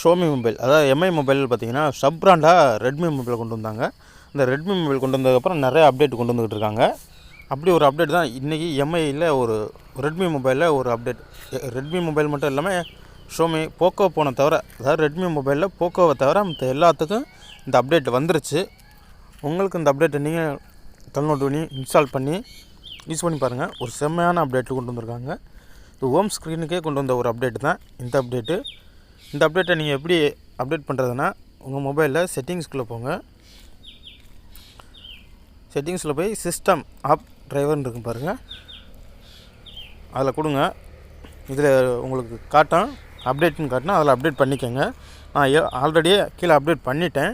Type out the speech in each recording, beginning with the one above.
Xiaomi mobile, அதாவது Mi mobile பார்த்திங்கன்னா sub பிராண்டாக Redmi mobile கொண்டு வந்தாங்க. இந்த ரெட்மி மொபைல் கொண்டு வந்ததுக்கப்புறம் நிறைய அப்டேட் கொண்டு வந்துக்கிட்டு இருக்காங்க. அப்படி ஒரு அப்டேட் தான் இன்றைக்கி எம்ஐயில் ஒரு ரெட்மி மொபைலில் ஒரு அப்டேட். ரெட்மி மொபைல் மட்டும் இல்லாமல் ஷோமி போக்கோ போன தவிர, அதாவது ரெட்மி மொபைலில் போக்கோவை தவிர மற்ற எல்லாத்துக்கும் இந்த அப்டேட் வந்துருச்சு. உங்களுக்கு இந்த அப்டேட்டை நீங்கள் டவுன்லோட் பண்ணி இன்ஸ்டால் பண்ணி யூஸ் பண்ணி பாருங்கள். ஒரு செம்மையான அப்டேட்டு கொண்டு வந்திருக்காங்க. இது ஹோம் ஸ்க்ரீனுக்கே கொண்டு வந்த ஒரு அப்டேட் தான் இந்த அப்டேட்டு. இந்த அப்டேட்டை நீங்கள் எப்படி அப்டேட் பண்ணுறதுன்னா, உங்கள் மொபைலில் செட்டிங்ஸ்குள்ளே போங்க. செட்டிங்ஸில் போய் சிஸ்டம் ஆப் டிரைவர்னு இருக்கும் பாருங்கள், அதில் கொடுங்க. இதில் உங்களுக்கு காட்டும், அப்டேட்னு காட்டினா அதில் அப்டேட் பண்ணிக்கோங்க. நான் ஆல்ரெடியே கீழே அப்டேட் பண்ணிட்டேன்.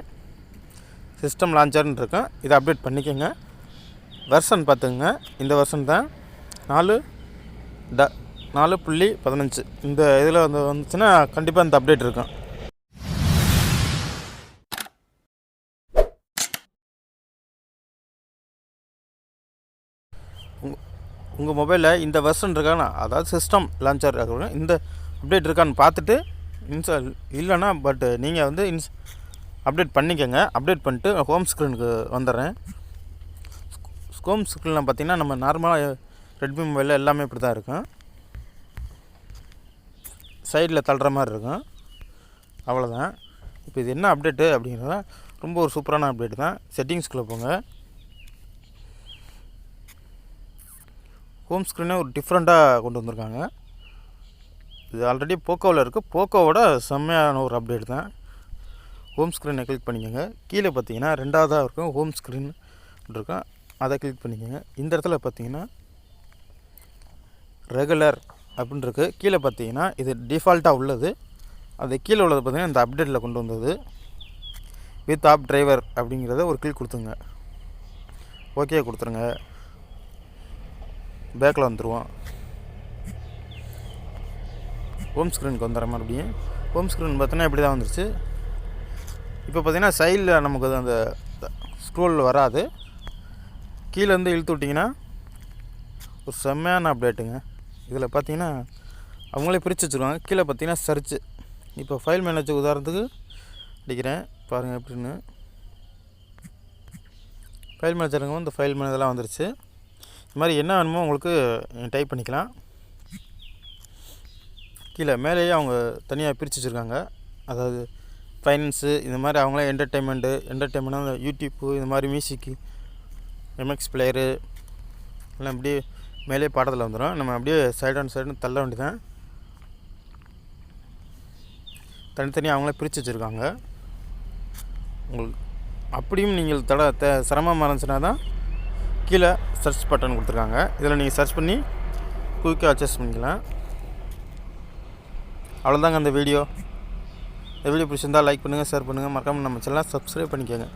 சிஸ்டம் லான்ச்சர்னு இருக்கேன், இதை அப்டேட் பண்ணிக்கோங்க. வெர்ஷன் பார்த்துங்க, இந்த வெர்ஷன் தான் 4.15. இந்த இதில் வந்துச்சுன்னா கண்டிப்பாக இந்த அப்டேட் இருக்கும். உங்கள் மொபைலில் இந்த வெர்ஷன் இருக்கான்னு, அதாவது சிஸ்டம் லான்ச்சர் இந்த அப்டேட் இருக்கான்னு பார்த்துட்டு இன்ஸ்டால் இல்லைன்னா நீங்கள் வந்து அப்டேட் பண்ணிக்கோங்க. அப்டேட் பண்ணிட்டு ஹோம் ஸ்க்ரீனுக்கு வந்துடுறேன். ஹோம் ஸ்க்ரீனில் பார்த்திங்கன்னா நம்ம நார்மலாக ரெட்மி மொபைலில் எல்லாமே இப்படி தான் இருக்கும். சைடில் தள்ளுற மாதிரி இருக்கும், அவ்வளோதான். இப்போ இது என்ன அப்டேட்டு அப்படிங்கிறத ரொம்ப ஒரு சூப்பரான அப்டேட் தான். செட்டிங்ஸ்குள்ளே போங்க. ஹோம் ஸ்க்ரீனே ஒரு டிஃப்ரெண்ட்டாக கொண்டு வந்திருக்காங்க. இது ஆல்ரெடி போக்கோவில் இருக்குது. போக்கோவோட செம்மையான ஒரு அப்டேட் தான். ஹோம் ஸ்க்ரீனை கிளிக் பண்ணிக்கோங்க. கீழே பார்த்தீங்கன்னா ரெண்டாவதாக இருக்கும் ஹோம் ஸ்க்ரீன் இருக்கும், அதை கிளிக் பண்ணிக்கோங்க. இந்த இடத்துல பார்த்தீங்கன்னா ரெகுலர் அப்படின்னு இருக்குது. கீழே பார்த்தீங்கன்னா இது டிஃபால்ட்டாக உள்ளது. அது கீழே உள்ளது பார்த்திங்கன்னா இந்த அப்டேட்டில் கொண்டு வந்தது. வித் ஆப் டிரைவர் அப்படிங்கிறத ஒரு கிளிக் கொடுத்துங்க. ஓகே கொடுத்துருங்க. பேக்கில் வந்துடுவோம். ஹோம் ஸ்க்ரீனுக்கு வந்துடுற மறுபடியும். ஹோம் ஸ்க்ரீன் பார்த்தோன்னா இப்படி தான் வந்துருச்சு. இப்போ பார்த்திங்கன்னா சைடில் நமக்கு அந்த ஸ்க்ரோல் வராது. கீழேருந்து இழுத்து விட்டிங்கன்னா ஒரு செம்மையான அப்டேட்டுங்க. இதில் பார்த்திங்கன்னா அவங்களே பிரித்து வச்சுருவாங்க. கீழே பார்த்திங்கன்னா சர்ச்சு. இப்போ ஃபைல் மேனேஜர் உதாரணத்துக்கு அடிக்கிறேன் பாருங்கள் எப்படின்னு. ஃபைல் மேனேஜருங்க இந்த ஃபைல் மேனேஜர்லாம் வந்துருச்சு. இது மாதிரி என்ன வேணுமோ உங்களுக்கு டைப் பண்ணிக்கலாம். கீழே மேலேயே அவங்க தனியாக பிரித்து வச்சுருக்காங்க. அதாவது ஃபைனான்ஸு இந்த மாதிரி அவங்களே என்டர்டெயின்மெண்ட்டு யூடியூப்பு இந்த மாதிரி மியூசிக்கு எம்எக்ஸ் பிளேயரு எல்லாம் அப்படியே மேலே பாடத்தில் வந்துடும். நம்ம அப்படியே சைடு தள்ள வேண்டியதான். தனித்தனியாக அவங்களே பிரித்து வச்சுருக்காங்க. உங்களுக்கு அப்படியும் நீங்கள் சிரமமாக இருந்துச்சுன்னா தான் கீழே சர்ச் பட்டன் கொடுத்துருக்காங்க. இதில் நீங்கள் சர்ச் பண்ணி குயிக்காக அட்ஜஸ்ட் பண்ணிக்கலாம். அவ்வளோதாங்க இந்த வீடியோ. இந்த வீடியோ பிடிச்சிருந்தால் லைக் பண்ணுங்கள், ஷேர் பண்ணுங்கள், மறக்காமல் நம்ம சேனலை சப்ஸ்கிரைப் பண்ணிக்கோங்க.